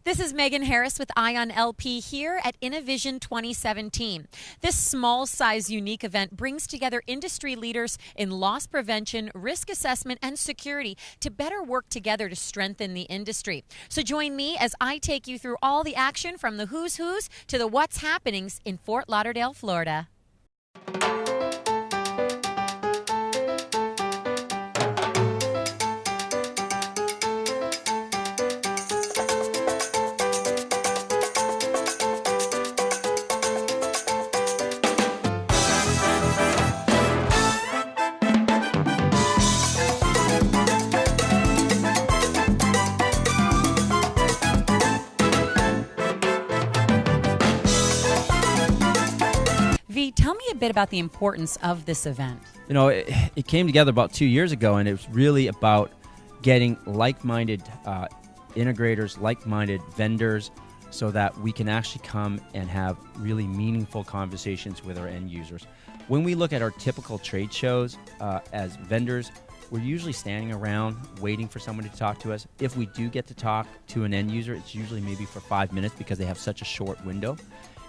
This is Megan Harris with EyeOnLP here at Innovision 2017. This small-size, unique event brings together industry leaders in loss prevention, risk assessment, and security to better work together to strengthen the industry. So join me as I take you through all the action from the who's who's to the what's happenings in Fort Lauderdale, Florida. Tell me a bit about the importance of this event. You know, it came together about 2 years ago, and it was really about getting like-minded integrators, like-minded vendors, so that we can actually come and have really meaningful conversations with our end users. When we look at our typical trade shows as vendors, we're usually standing around waiting for someone to talk to us. If we do get to talk to an end user, it's usually maybe for 5 minutes because they have such a short window.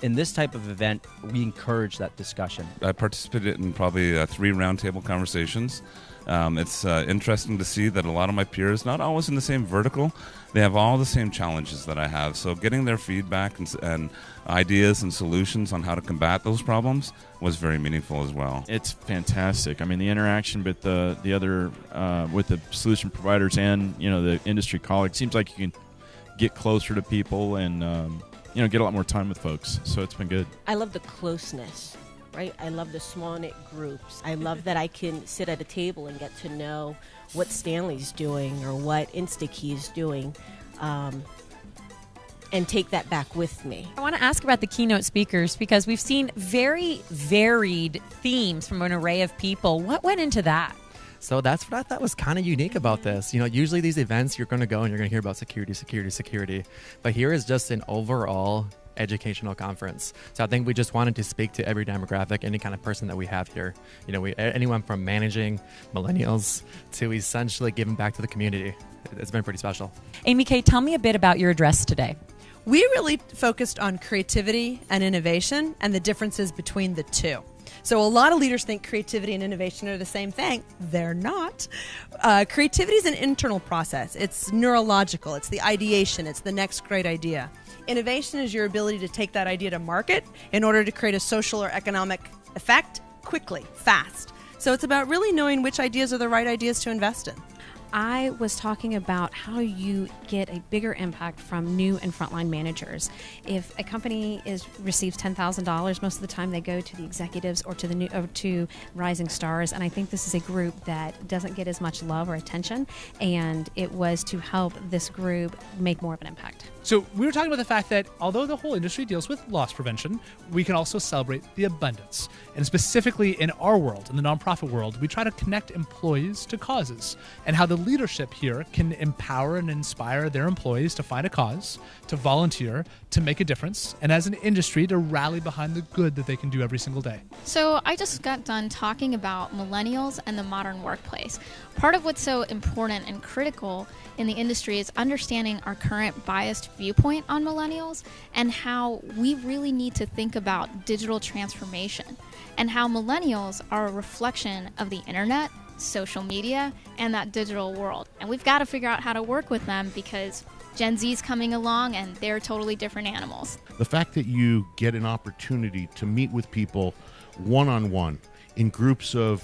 In this type of event, we encourage that discussion. I participated in probably 3 roundtable conversations. It's interesting to see that a lot of my peers, not always in the same vertical, they have all the same challenges that I have. So getting their feedback and ideas and solutions on how to combat those problems was very meaningful as well. It's fantastic. I mean, the interaction with the other with the solution providers and the industry colleagues seems like you can get closer to people and get a lot more time with folks. So it's been good. I love the closeness, right? I love the small knit groups. I love that I can sit at a table and get to know what Stanley's doing or what InstaKey's doing, and take that back with me. I want to ask about the keynote speakers because we've seen very varied themes from an array of people. What went into that? So that's what I thought was kind of unique about this. Usually these events, you're going to go and you're going to hear about security. But here is just an overall educational conference. So I think we just wanted to speak to every demographic, any kind of person that we have here. Anyone from managing millennials to essentially giving back to the community. It's been pretty special. Amy Kay, tell me a bit about your address today. We really focused on creativity and innovation and the differences between the two. So a lot of leaders think creativity and innovation are the same thing. They're not. Creativity is an internal process. It's neurological. It's the ideation. It's the next great idea. Innovation is your ability to take that idea to market in order to create a social or economic effect quickly, fast. So it's about really knowing which ideas are the right ideas to invest in. I was talking about how you get a bigger impact from new and frontline managers. If a company receives $10,000, most of the time they go to the executives or to rising stars, and I think this is a group that doesn't get as much love or attention, and it was to help this group make more of an impact. So we were talking about the fact that although the whole industry deals with loss prevention, we can also celebrate the abundance. And specifically in our world, in the nonprofit world, we try to connect employees to causes and how the leadership here can empower and inspire their employees to find a cause, to volunteer, to make a difference, and as an industry to rally behind the good that they can do every single day. So I just got done talking about millennials and the modern workplace. Part of what's so important and critical in the industry is understanding our current biased viewpoint on millennials and how we really need to think about digital transformation and how millennials are a reflection of the internet, social media, and that digital world. And we've got to figure out how to work with them because Gen Z's coming along and they're totally different animals. The fact that you get an opportunity to meet with people one-on-one in groups of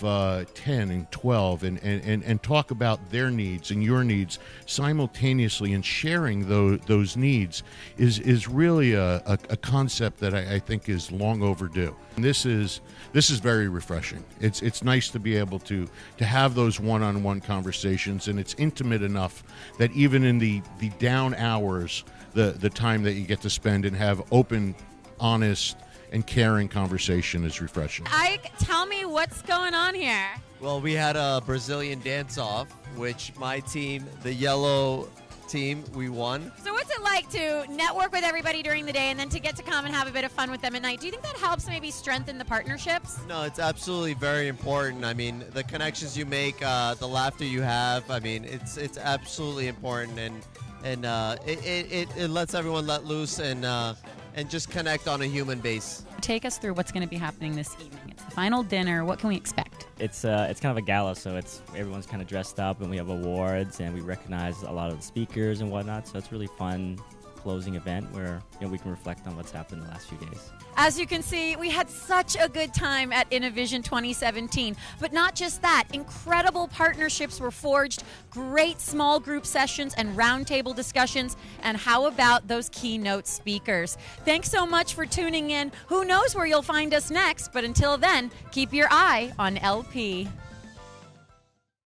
10 and 12 and talk about their needs and your needs simultaneously and sharing those needs is really a concept that I think is long overdue. And this is very refreshing. It's nice to be able to have those one-on-one conversations, and it's intimate enough that even in the down hours, the time that you get to spend and have open, honest, and caring conversation is refreshing. Ike, tell me what's going on here. Well, we had a Brazilian dance-off, which my team, the yellow team, we won. So what's it like to network with everybody during the day and then to get to come and have a bit of fun with them at night? Do you think that helps maybe strengthen the partnerships? No, it's absolutely very important. I mean, the connections you make, the laughter you have, I mean, it's absolutely important. And and it lets everyone let loose and just connect on a human base. Take us through what's going to be happening this evening. It's the final dinner. What can we expect? It's kind of a gala, so everyone's kind of dressed up, and we have awards, and we recognize a lot of the speakers and whatnot. So it's really fun closing event where we can reflect on what's happened in the last few days. As you can see, we had such a good time at Innovision 2017. But not just that, incredible partnerships were forged, great small group sessions and roundtable discussions, and how about those keynote speakers? Thanks so much for tuning in. Who knows where you'll find us next, but until then, keep your eye on LP.